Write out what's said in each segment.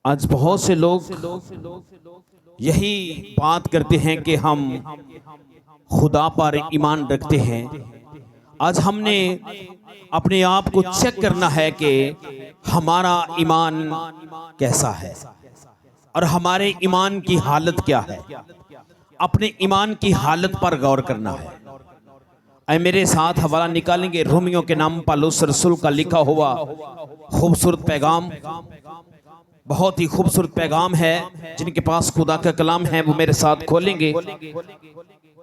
आज बहुत से लोग यही बात करते हैं कि हम खुदा पर ईमान रखते हैं। आज हमने अपने आप को चेक करना है कि हमारा ईमान कैसा है और हमारे ईमान की हालत क्या है। अपने ईमान की हालत पर गौर करना है। आए मेरे साथ हवाला निकालेंगे रोमियो के नाम पौलुस रसूल का लिखा हुआ खूबसूरत पैगाम। बहुत ही खूबसूरत पैगाम है। जिनके पास खुदा का कलाम है वो मेरे साथ खोलेंगे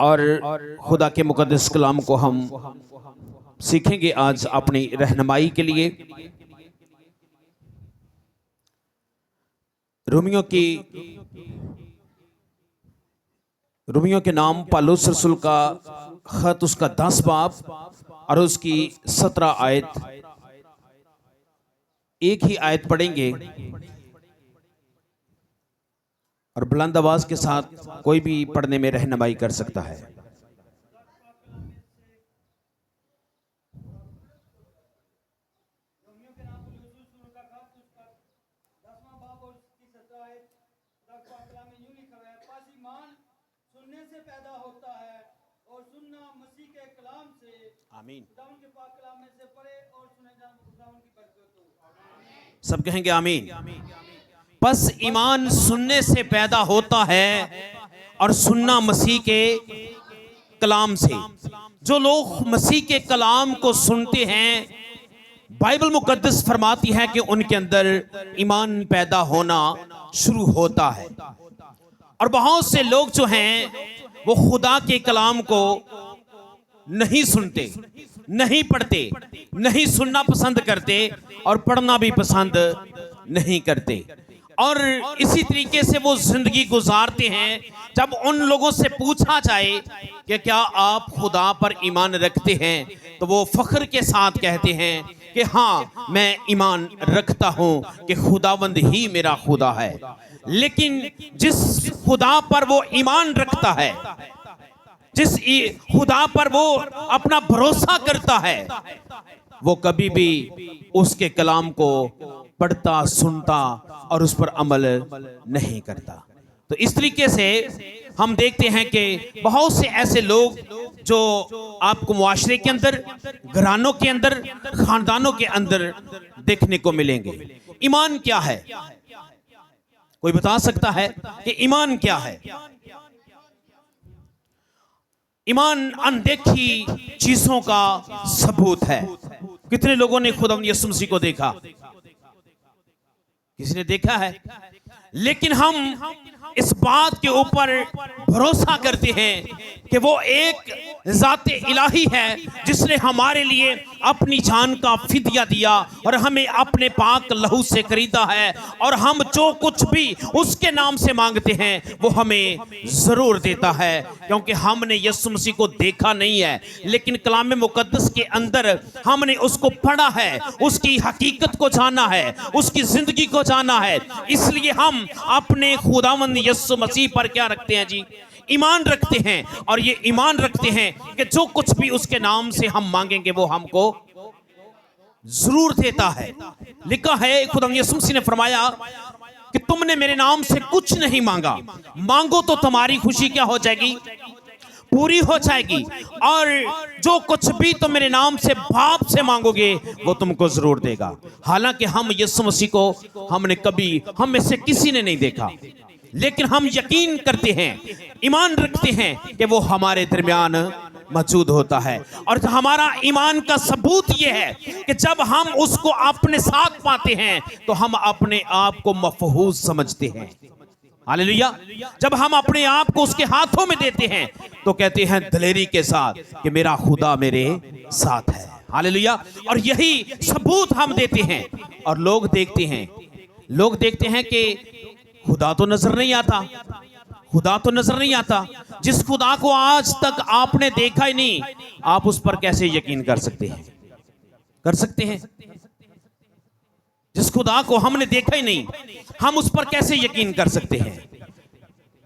और खुदा के मुकद्दस कलाम को हम सीखेंगे आज अपनी रहनुमाई के लिए। रोमियो के नाम पौलुस रसूल का खत, उसका 10 बाब और उसकी 17 आयत। एक ही आयत पढ़ेंगे और बुलंद आवाज के साथ कोई भी पढ़ने में रहनुमाई कर सकता है। आमीन। सब कहेंगे आमीन। बस ईमान सुनने से पैदा होता है और सुनना मसीह के कलाम से। जो लोग मसीह के कलाम को सुनते हैं, बाइबल मुकद्दस फरमाती है कि उनके अंदर ईमान पैदा होना शुरू होता है। और बहुत से लोग जो हैं वो खुदा के कलाम को नहीं सुनते, नहीं पढ़ते, नहीं सुनना पसंद करते और पढ़ना भी पसंद नहीं करते। और इसी तरीके से वो जिंदगी गुजारते हैं। जब उन लोगों से पूछा जाए कि क्या आप खुदा पर ईमान रखते हैं, तो वो फख्र के साथ कहते हैं कि हाँ, मैं ईमान रखता हूं कि खुदावंद ही मेरा खुदा है। लेकिन जिस खुदा पर वो ईमान रखता है, जिस खुदा पर वो अपना भरोसा करता है, वो कभी भी उसके कलाम को पढ़ता, सुनता और उस पर अमल नहीं करता। तो इस तरीके से हम देखते हैं कि बहुत से ऐसे लोग जो आपको मुआशरे के अंदर, घरानों के अंदर, खानदानों के अंदर देखने को मिलेंगे। ईमान क्या है? कोई बता सकता है कि ईमान क्या है? ईमान अनदेखी चीजों का सबूत है। कितने लोगों ने खुदा यीशु मसीह को देखा? किसी ने देखा है? लेकिन हम इस बात के ऊपर भरोसा करते हैं कि वो एक ज़ाते इलाही है जिसने हमारे लिए अपनी जान का फिदिया दिया और हमें अपने पाक लहू से खरीदा है। और हम जो कुछ भी उसके नाम से मांगते हैं वो हमें ज़रूर देता है, क्योंकि हमने यीशु मसीह को देखा नहीं है, लेकिन कलाम मुकद्दस के अंदर हमने उसको पढ़ा है, उसकी हकीकत को जाना है, उसकी ज़िंदगी को जाना है। इसलिए हम अपने खुदावंद यीशु मसीह पर क्या रखते हैं जी? ईमान रखते हैं। और ये ईमान रखते हैं कि जो कुछ भी उसके नाम से हम मांगेंगे वो हमको जरूर देता है। लिखा है, खुदा यीशु मसीह ने फरमाया कि तुमने मेरे नाम से कुछ नहीं मांगा, मांगो तो तुम्हारी खुशी क्या हो जाएगी? पूरी हो जाएगी। और जो कुछ भी तुम मेरे नाम से बाप से मांगोगे वो तुमको जरूर देगा। हालांकि हम यीशु मसीह को हमने कभी, हम में से किसी ने नहीं देखा, लेकिन हम यकीन करते हैं, ईमान रखते हैं कि वो हमारे दरमियान मौजूद होता है। और हमारा ईमान का सबूत ये है कि जब हम उसको अपने साथ पाते हैं तो हम अपने आप को महफूज समझते हैं। हालेलुया। जब हम अपने आप को उसके हाथों में देते हैं तो कहते हैं दिलेरी के साथ कि मेरा खुदा मेरे साथ है। हालेलुया। और यही सबूत हम देते हैं। और लोग देखते हैं कि खुदा तो नजर नहीं आता, खुदा तो नजर नहीं आता। जिस खुदा को आज तक आपने देखा ही नहीं, आप उस पर कैसे यकीन कर सकते हैं? कर सकते हैं? जिस खुदा को हमने देखा ही नहीं, हम उस पर कैसे यकीन कर सकते हैं?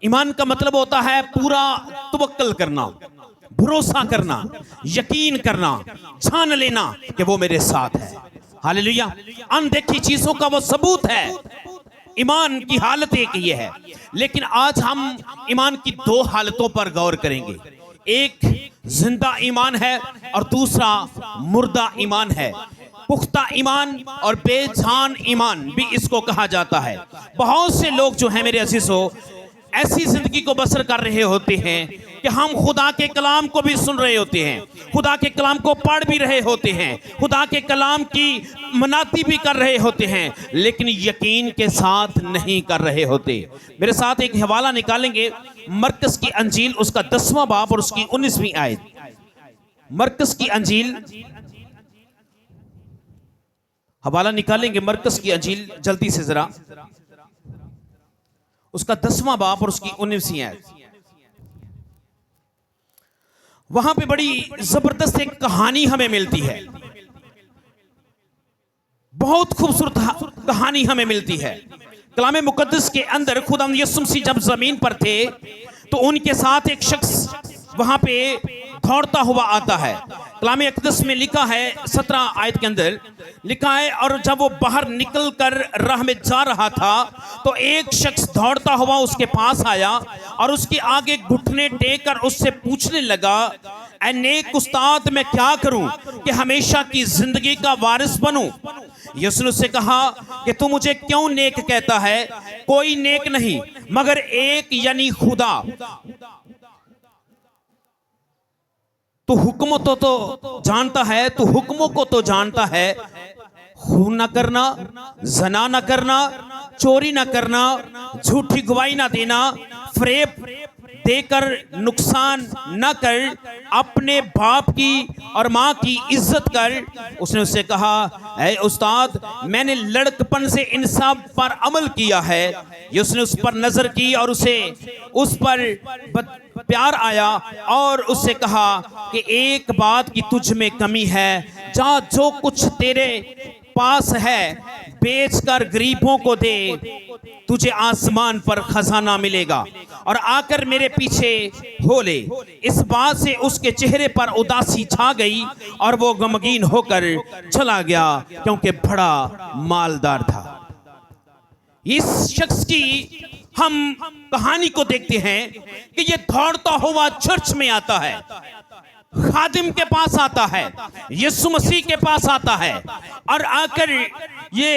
ईमान का मतलब होता है पूरा तवक्कल करना, भरोसा करना, यकीन करना, जान लेना कि वो मेरे साथ है। हालेलुया। अनदेखी चीजों का वो सबूत है। ईमान की हालत एक ये है, लेकिन आज हम ईमान की दो हालतों पर गौर करेंगे। एक जिंदा ईमान है और दूसरा मुर्दा ईमान है। पुख्ता ईमान और बेजान ईमान भी इसको कहा जाता है। बहुत से लोग जो है मेरे अजीजों, ऐसी जिंदगी को बसर कर रहे होते हैं कि हम खुदा के कलाम को भी सुन रहे होते हैं, खुदा के कलाम को पढ़ भी रहे होते हैं, खुदा के कलाम की मनाती भी कर रहे होते हैं, लेकिन यकीन के साथ नहीं कर रहे होते। मेरे साथ एक हवाला निकालेंगे, मरकस की अंजील उसका 10वां बाब और उसकी 19वीं आयत। मरकस की अंजील, हवाला निकालेंगे मरकस की अंजील जल्दी से जरा, उसका 10वां बाब और उसकी 19वीं आयत। वहां पे बड़ी जबरदस्त एक कहानी हमें मिलती है, बहुत खूबसूरत कहानी हमें मिलती है। कलाम मुकद्दस के अंदर खुदा यीशु मसीह जब जमीन पर थे तो उनके साथ एक शख्स वहां पे दौड़ता हुआ आता है। कलाम मुकद्दस में लिखा है 17 आयत के अंदर लिखा है, और जब वो बाहर निकल कर राह में जा रहा था तो एक शख्स दौड़ता हुआ उसके पास आया और उसके आगे घुटने टेक कर उससे पूछने लगा, ऐ नेक उस्ताद, मैं क्या करूं कि हमेशा की जिंदगी का वारिस बनूं? यीशु ने उससे कहा कि तू मुझे क्यों नेक कहता है? कोई नेक नहीं मगर एक, यानी खुदा। तू हुक्म तो जानता है, तू हुक्मों को तो जानता है, खून न करना, जना न करना, चोरी न करना, झूठी गवाही न देना, फरेब देकर नुकसान न कर, अपने बाप की और माँ की इज्जत कर। उसने उससे कहा, ऐ उस्ताद, मैंने लड़कपन से इन सब पर अमल किया है। ये उसने उस पर नजर की और उसे उस पर प्यार आया और उससे कहा कि एक बात की तुझ में कमी है, जा जो कुछ तेरे पास है बेचकर गरीबों को दे, तुझे आसमान पर खजाना मिलेगा और आकर मेरे पीछे हो ले। इस बात से उसके चेहरे पर उदासी छा गई और वो गमगीन होकर चला गया क्योंकि बड़ा मालदार था। इस शख्स की हम कहानी को देखते हैं कि ये दौड़ता हुआ चर्च में आता है, खादिम के पास आता है, यीशु मसीह के पास आता है और आकर ये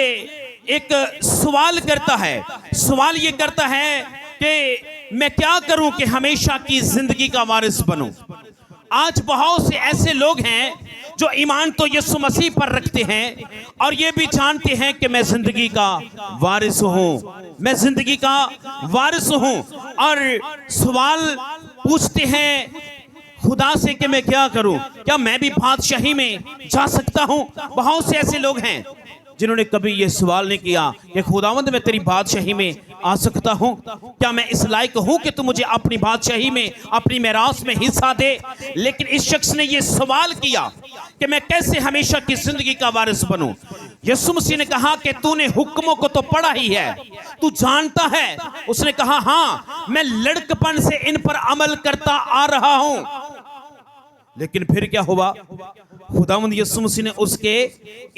एक सवाल करता है। सवाल ये करता है कि मैं क्या करूं कि हमेशा की जिंदगी का वारिस बनूं। आज बहुत से ऐसे लोग हैं जो ईमान तो यीशु मसीह पर रखते हैं और ये भी जानते हैं कि मैं जिंदगी का वारिस हूं, मैं जिंदगी का वारिस हूं, और सवाल पूछते हैं खुदा से कि मैं क्या करूं, क्या मैं भी बादशाही में जा सकता हूं? बहुत से ऐसे लोग हैं जिन्होंने कभी ये सवाल नहीं किया कि खुदावंद मैं तेरी बादशाही में आ सकता हूं, क्या मैं इस लायक हूं कि तू मुझे अपनी बादशाही में, अपनी मेरास में हिस्सा दे। लेकिन इस शख्स ने ये सवाल किया कि मैं कैसे हमेशा की जिंदगी का वारिस बनूं। यीशु मसीह ने कहा कि तूने हुक्मों को तो पढ़ा ही है, तू जानता है। उसने कहा, हां, मैं लड़कपन से इन पर अमल करता आ रहा हूं। लेकिन फिर क्या हुआ? खुदावंद यीशु मसीह ने उसके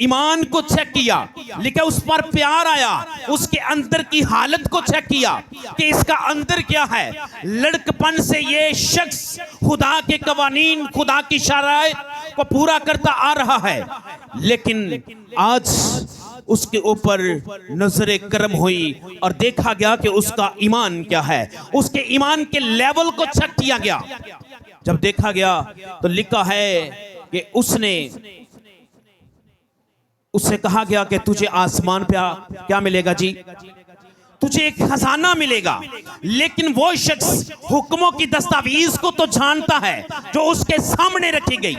ईमान को चेक किया, लिखा उस पर प्यार आया, उसके अंदर की हालत को चेक किया कि इसका अंदर क्या है। लड़कपन से ये शख्स खुदा के कवानीन, खुदा की शराइत को पूरा करता आ रहा है, लेकिन आज उसके ऊपर नजरे करम हुई और देखा गया कि उसका ईमान क्या है। उसके ईमान के लेवल को चेक किया गया। जब देखा गया तो लिखा है कि उससे कहा गया कि तुझे आसमान पे क्या मिलेगा जी? तुझे एक खजाना मिलेगा। लेकिन वो शख्स हुक्मों की दस्तावेज को तो जानता है जो उसके सामने रखी गई,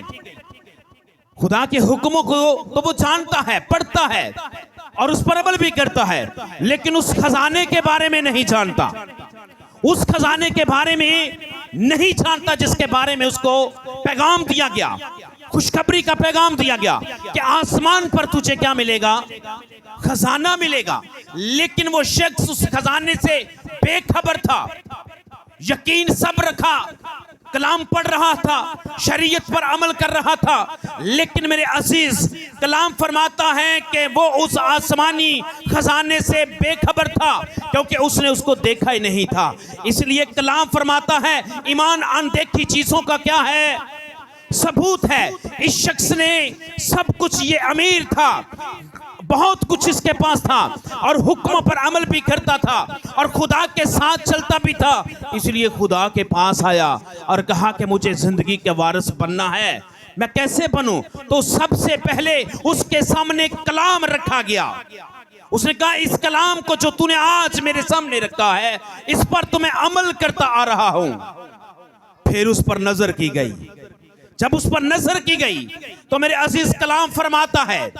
खुदा के हुक्मों को तो वो जानता है, पढ़ता है और उस पर अमल भी करता है, लेकिन उस खजाने के बारे में नहीं जानता। उस खजाने के बारे में नहीं जानता जिसके बारे में उसको पैगाम दिया गया, खुशखबरी का पैगाम दिया गया कि आसमान पर तुझे क्या मिलेगा? खजाना मिलेगा। लेकिन वो शख्स उस खजाने से बेखबर था। यकीन सब रखा कलाम पढ़ रहा था, शरीयत पर अमल कर रहा था, लेकिन मेरे अजीज कलाम फरमाता है कि वो उस आसमानी खजाने से बेखबर था, क्योंकि उसने उसको देखा ही नहीं था। इसलिए कलाम फरमाता है ईमान अनदेखी चीजों का क्या है, सबूत है। इस शख्स ने सब कुछ, ये अमीर था, बहुत कुछ इसके पास था और हुक्म पर अमल भी करता था और खुदा के साथ चलता भी था। इसलिए खुदा के पास आया और कहा कि मुझे जिंदगी के वारिस बनना है, मैं कैसे बनूं? तो सबसे पहले उसके सामने कलाम रखा गया। उसने कहा इस कलाम को जो तूने आज मेरे सामने रखा है, इस पर तो मैं अमल करता आ रहा हूं। फिर उस पर नजर की गई। जब उस पर नजर की गई तो मेरे अजीज कलाम फरमाता है,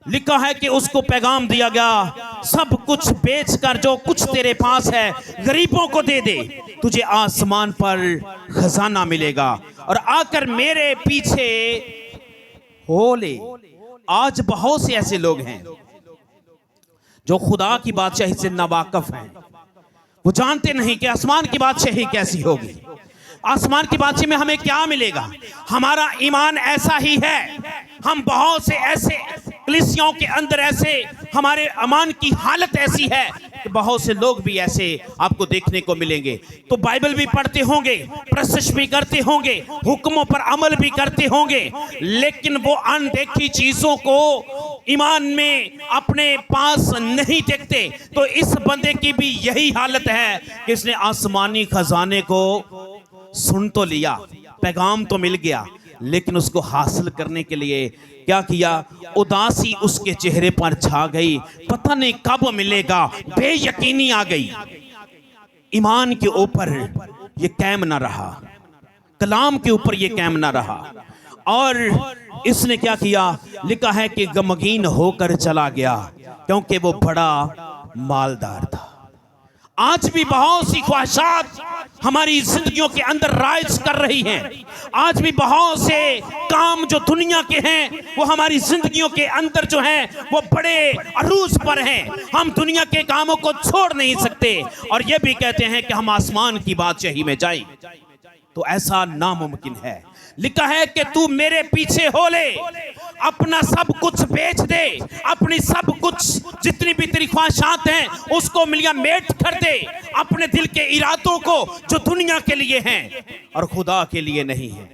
लिखा है कि उसको पैगाम दिया गया, सब कुछ बेचकर जो कुछ तेरे पास है गरीबों को दे दे, तुझे आसमान पर खजाना मिलेगा और आकर मेरे पीछे हो ले। आज बहुत से ऐसे लोग हैं जो खुदा की बादशाही से नावाकिफ हैं। वो जानते नहीं कि आसमान की बादशाही कैसी होगी, आसमान की बादशाही में हमें क्या मिलेगा। हमारा ईमान ऐसा ही है। हम बहुत से ऐसे कलीसियाओं के अंदर ऐसे, हमारे ईमान की हालत ऐसी है कि बहुत से लोग भी ऐसे आपको देखने को मिलेंगे। तो बाइबल भी पढ़ते होंगे, प्रशंस भी करते होंगे, हुक्मों पर अमल भी करते होंगे, लेकिन वो अनदेखी चीजों को ईमान में अपने पास नहीं देखते। तो इस बंदे की भी यही हालत है कि इसने आसमानी खजाने को सुन तो लिया, पैगाम तो मिल गया, लेकिन उसको हासिल करने के लिए क्या किया? उदासी उसके चेहरे पर छा गई, पता नहीं कब मिलेगा, बेयकीनी आ गई। ईमान के ऊपर ये कायम ना रहा, कलाम के ऊपर ये कायम ना रहा और इसने क्या किया? लिखा है कि गमगीन होकर चला गया, क्योंकि वो बड़ा मालदार था। आज भी बहुत सी ख्वाहिशात हमारी जिंदगियों के अंदर राइज कर रही हैं। आज भी बहुत से काम जो दुनिया के हैं वो हमारी जिंदगियों के अंदर जो हैं वो बड़े अरूज पर हैं। हम दुनिया के कामों को छोड़ नहीं सकते और ये भी कहते हैं कि हम आसमान की बादशाही में जाएं, तो ऐसा नामुमकिन है। लिखा है कि तू मेरे पीछे हो ले, अपना सब कुछ बेच दे, अपनी सब कुछ जितनी भी तेरी ख्वाहिशात हैं उसको मिलिया मेट कर दे, अपने दिल के इरादों को जो दुनिया के लिए हैं और खुदा के लिए नहीं है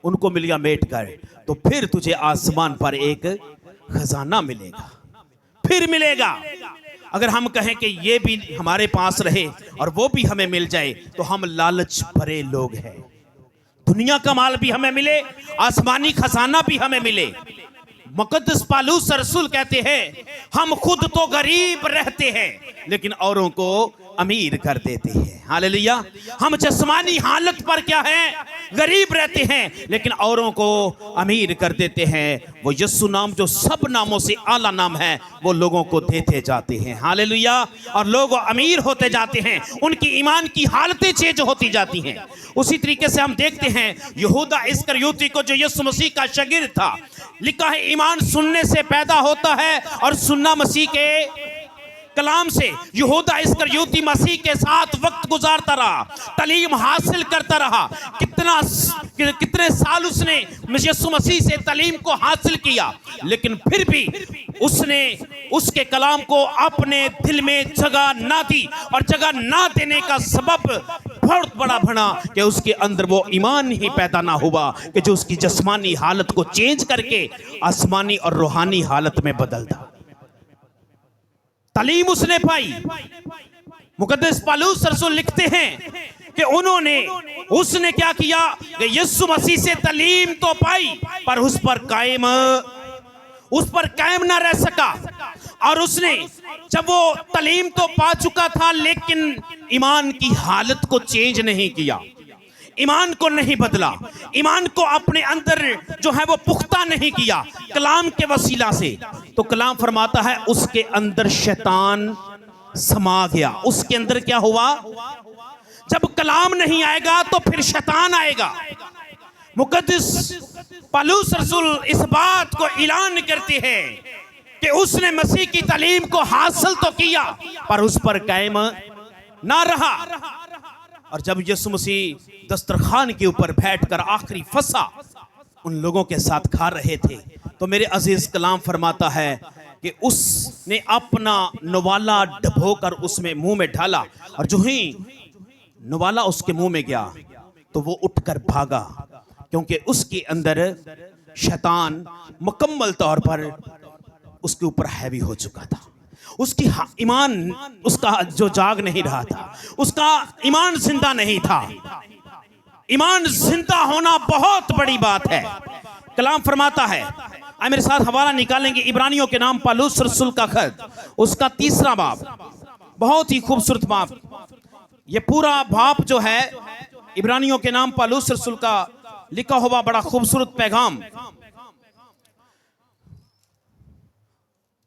उनको मिलिया मेट कर, तो फिर तुझे आसमान पर एक खजाना मिलेगा, फिर मिलेगा। अगर हम कहें कि ये भी हमारे पास रहे और वो भी हमें मिल जाए तो हम लालच भरे लोग हैं। दुनिया का माल भी हमें मिले, आसमानी खजाना भी हमें मिले। मुकद्दस पौलुस रसूल कहते हैं हम खुद तो गरीब रहते हैं लेकिन औरों को अमीर कर देते हैं। हालेलुया। हम जिस्मानी हालत पर क्या है? गरीब रहते हैं लेकिन औरों को अमीर कर देते हैं। वो यीशु नाम जो सब नामों से आला नाम है वो लोगों को देते जाते हैं। हालेलुया। और लोग अमीर होते जाते हैं, उनकी ईमान की हालतें चेंज होती जाती हैं। उसी तरीके से हम देखते हैं यहूदा इस्करियोती को जो यीशु मसीह का शागिर्द था, लिखा है ईमान सुनने से पैदा होता है और सुनना मसीह के कलाम से। यहूदा इस्करियोती मसीह के साथ वक्त गुजारता रहा, तालीम हासिल करता रहा। कितने साल उसने यीशु मसीह से तालीम को हासिल किया, लेकिन फिर भी उसने उसके कलाम को अपने दिल में जगह ना दी और जगह ना देने का सबब बहुत बड़ा बना कि उसके अंदर वो ईमान ही पैदा ना हुआ कि जो उसकी जिस्मानी हालत को चेंज करके आसमानी और रूहानी हालत में बदलता। तालीम उसने पाई। मुकद्दस पौलुस रसूल लिखते हैं कि उसने क्या किया कि यीशु मसीह से तालीम तो पाई पर उस पर कायम ना रह सका। और उसने जब वो तालीम तो पा चुका था लेकिन ईमान की हालत को चेंज नहीं किया, ईमान को नहीं बदला, ईमान को अपने अंदर जो है वो पुख्ता नहीं किया कलाम के वसीला से, तो कलाम फरमाता है उसके अंदर शैतान समा गया। उसके अंदर क्या हुआ? जब कलाम नहीं आएगा तो फिर शैतान आएगा। मुकद्दस पौलुस रसूल इस बात को ऐलान करते हैं कि उसने मसीह की तालीम को हासिल तो किया पर उस पर कायम ना रहा। और जब यीशु मसीह दस्तरखान के ऊपर बैठकर आखिरी फसा उन लोगों के साथ खा रहे थे, तो मेरे अजीज कलाम फरमाता है कि उसने अपना नवाला डबोकर उसमें मुंह में डाला, और जो ही नवाला उसके मुंह में गया तो वो उठकर भागा, क्योंकि उसके अंदर शैतान मुकम्मल तौर पर उसके ऊपर हैवी हो चुका था। उसकी ईमान उसका जो जाग नहीं रहा था, उसका ईमान जिंदा नहीं था। ईमान जिंदा होना बहुत बड़ी बात है। कलाम फरमाता है, आए मेरे साथ हवाला निकालेंगे इब्रानियों के नाम पौलुस रसूल का खत, उसका 3 बाब, बहुत ही खूबसूरत बाब। ये पूरा बाब जो है इब्रानियों के नाम पौलुस रसूल का लिखा हुआ बड़ा खूबसूरत पैगाम।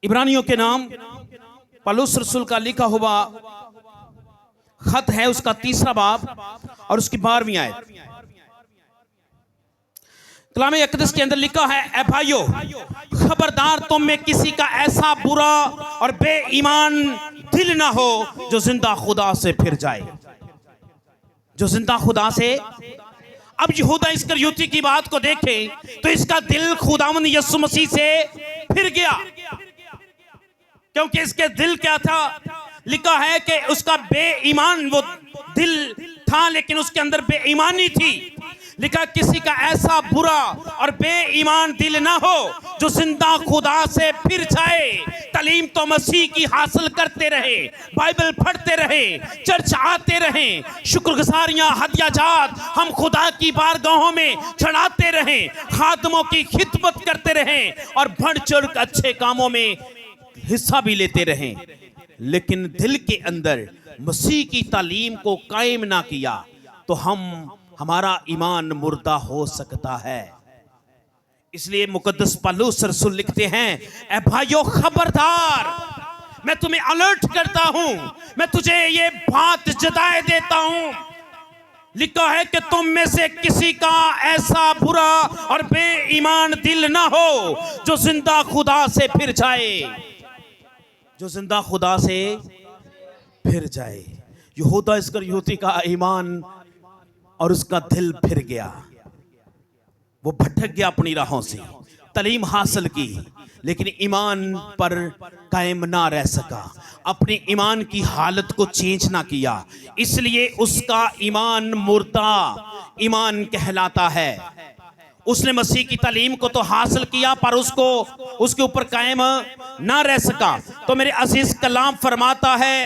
इब्रानियों के नाम पौलुस रसूल का लिखा हुआ खत है, उसका 3 बाब और उसकी 12वीं आयत। कलाम अक़दस के अंदर लिखा है, ए भाइयों खबरदार तुम में किसी का ऐसा बुरा और बेईमान दिल ना हो जो जिंदा खुदा से फिर जाए, जो जिंदा खुदा से। अब यहूदा इस्करियोती की बात को देखें तो इसका दिल खुदावंद यीशु मसीह से फिर गया, क्योंकि इसके दिल क्या था, लिखा है कि उसका बेईमान वो दिल था, लेकिन उसके अंदर बेईमानी थी। लिखा किसी का ऐसा बुरा और बेईमान दिल ना हो जो जिंदा खुदा से फिर जाए। तालीम तो मसीह की हासिल करते रहे, बाइबल पढ़ते रहे, चर्च आते रहे, शुक्रगुजारियां हदियाजात हम खुदा की बारगाहों में चढ़ाते रहे, खादमों की खिदमत करते रहे और बढ़ चढ़ अच्छे कामों में हिस्सा भी लेते रहे, लेकिन दिल के अंदर मसीह की तालीम को कायम ना किया तो हमारा ईमान मुर्दा हो सकता है। इसलिए मुकद्दस पौलुस रसूल लिखते हैं, ए भाइयों खबरदार, मैं तुम्हें अलर्ट करता हूं, मैं तुझे ये बात जताए देता हूं। लिखा है कि तुम में से किसी का ऐसा बुरा और बेईमान दिल ना हो जो जिंदा खुदा से फिर जाए, जो जिंदा खुदा से फिर जाए। यहूदा इस्करियोती का ईमान और उसका दिल फिर गया, वो भटक गया अपनी राहों से, तालीम हासिल की लेकिन ईमान पर कायम ना रह सका, अपने ईमान की हालत को चेंज ना किया, इसलिए उसका ईमान मुर्दा ईमान कहलाता है। उसने मसीह की तालीम को तो हासिल किया पर उसको उसके ऊपर कायम ना रह सका। तो मेरे अजीज कलाम फरमाता है,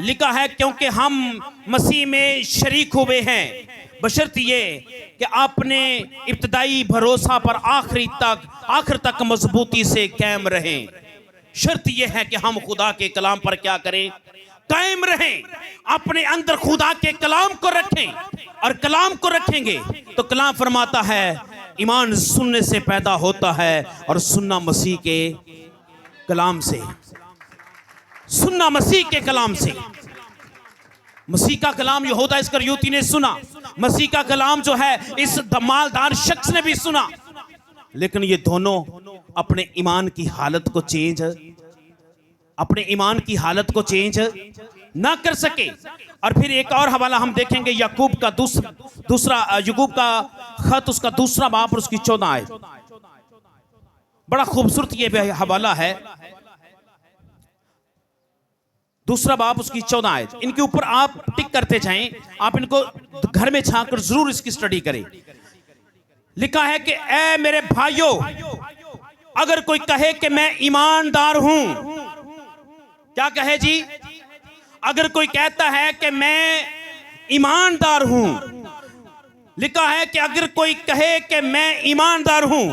लिखा है क्योंकि हम मसीह में शरीक हुए हैं बशर्ते ये कि आपने इब्तदाई भरोसा पर आखिर तक मजबूती से कायम रहें। शर्त यह है कि हम खुदा के कलाम पर क्या करें, कायम रहें, अपने अंदर खुदा के कलाम को रखें, और कलाम को रखेंगे तो कलाम फरमाता है ईमान सुनने से पैदा होता है और सुनना मसीह के कलाम से, सुनना मसीह के कलाम से। मसीह का कलाम यहूदा इस्करियोती ने सुना, मसीह का कलाम जो है इस मालदार शख्स ने भी सुना, लेकिन ये दोनों अपने ईमान की हालत को चेंज, अपने ईमान की हालत को चेंज ना कर सके। और फिर एक और हवाला हम देखेंगे, याकूब का याकूब का खत, उसका 2 बाब और उसकी 14 आयत। बड़ा खूबसूरत ये हवाला है, 2 बाब उसकी 14 आयत। इनके ऊपर आप टिक करते जाएं, आप इनको घर में छाकर जरूर इसकी स्टडी करें। लिखा है कि ए मेरे भाइयों, अगर कोई कहे कि मैं ईमानदार हूं, क्या कहे जी, अगर कोई कहता है कि मैं ईमानदार हूं, लिखा है कि अगर कोई कहे कि मैं ईमानदार हूं